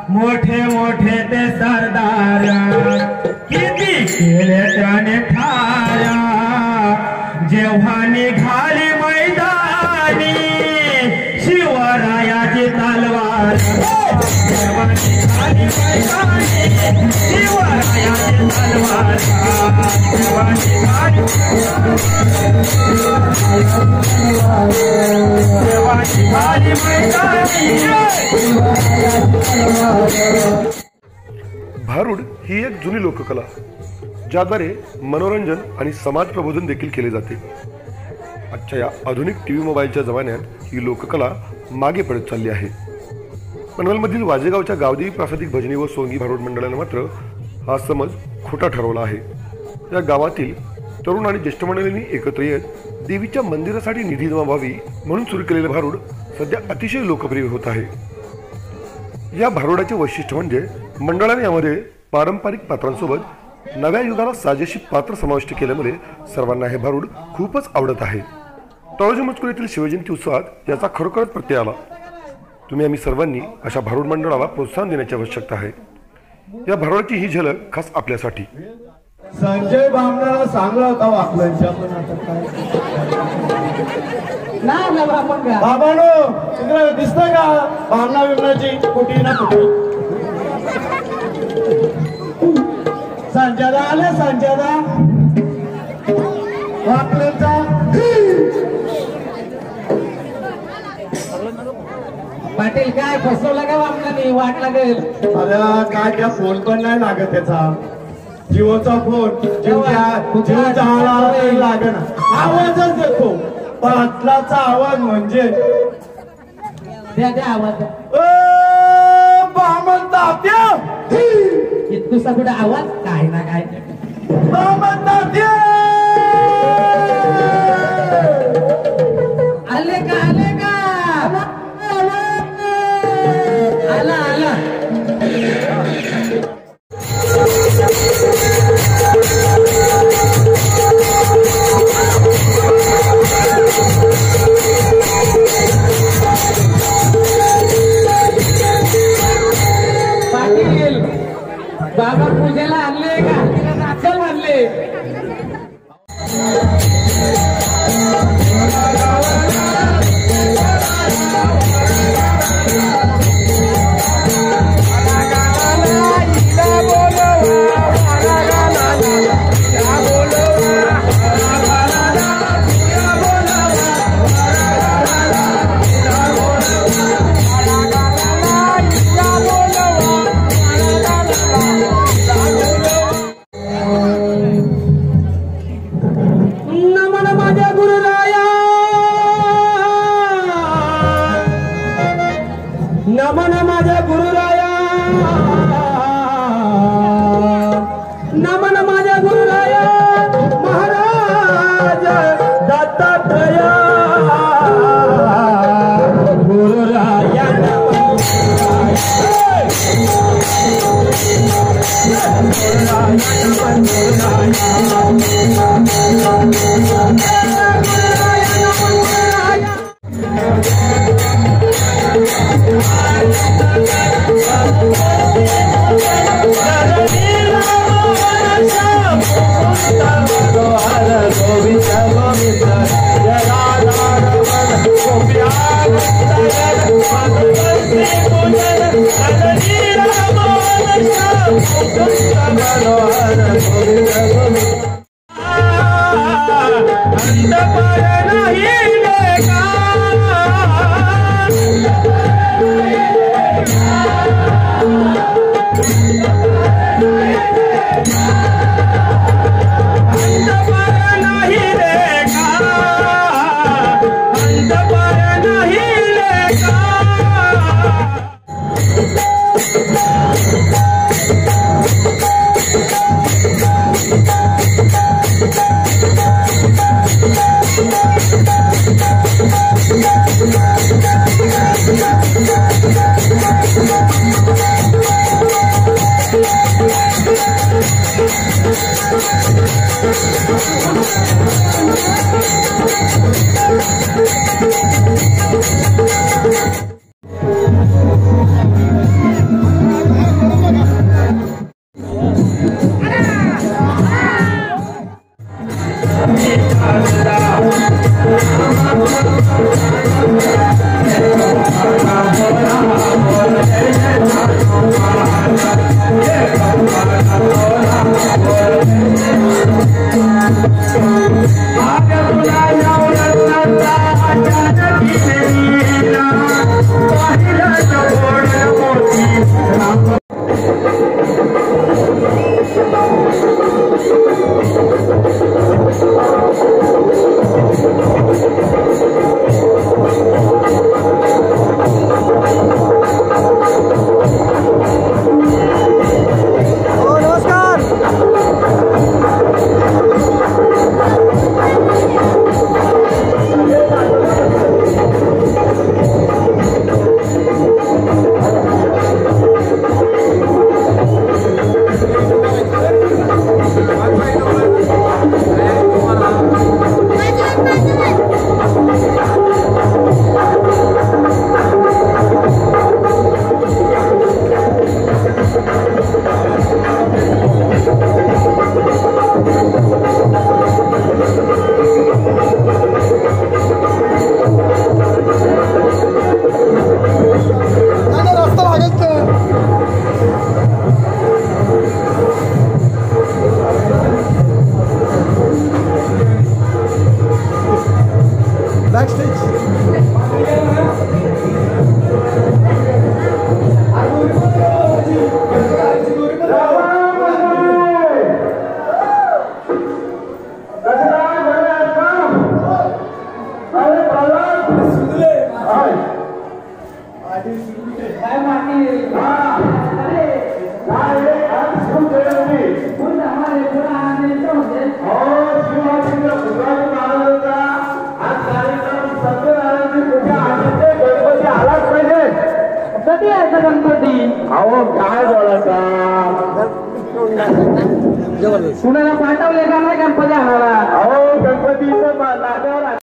मोठे मोठे ते सरदार किती केले त्याने ठार जेव्हा निघाली मैदानी शिवरायाची तलवार जेव्हा निघाली मैदानी शिवरायाची तलवार जेव्हा निघाली भारुड ही एक जुनी लोककला ज्याद्वारे मनोरंजन आणि समाज प्रबोधन देखील केले जाते। आजच्या या आधुनिक टीव्ही मोबाईलच्या जमान्यात ही लोककला मागे पडत चालली आहे। पनवेलमधील वाजेगावच्या गावदेवी प्रासादिक भजनी व सोंगी भारुड मंडळाने मात्र हा समज खोटा ठरवला आहे। या गावातील तरुण आणि ज्येष्ठ मंडळींनी एकत्र येत देवीच्या मंदिरासाठी निधी जमा व्हावी म्हणून सुरू केलेले भारुड सध्या अतिशय लोकप्रिय होत आहे। या भारुडाचे वैशिष्ट्य म्हणजे मंडळाने यामध्ये पारंपरिक पात्रांसोबत नव्या युगाला साजेशी पात्र समाविष्ट केल्यामुळे सर्वांना हे भारुड खूपच आवडत आहे। तळोजा मजकूर येथील शिवजयंती उत्सवात याचा खरोखरच प्रत्यय आला। तुम्ही आम्ही सर्वांनी अशा भारुड मंडळाला प्रोत्साहन देण्याची आवश्यकता आहे। या भारुडाची ही झलक खास आपल्यासाठी। संजय बामणाला सांगला होता वाकलांच्या पण आता काय बाबानो तुला दिसतंय का बामणा विमणाची कुठी ना कुठी संजयदा आले संजयदा वाकलांचा पाटील काय फसवलं का बामणाने वाट लागेल। अरे काय त्या फोन पण नाही लागत त्याचा जिओचा फोन जिओचा लागे ना आवाजच देतो पाटलाचा आवाज म्हणजे द्या आवाज बामण तात्या इतकुसा कुठे आवाज काय ना काय बामण तात्या आले का आला पाटील बाबा पूजेला आणले का नाचल म्हणले नमन माझ्या गुरुराया नमन माझ्या गुरुराया महाराज दत्तात्रय गुरुराया गोविंद कधी यायचा गणपती? अहो काय बोलायचा कुणाला पाठवले का नाही गणपती आणायला? अहो गणपतीचं नाट्यावर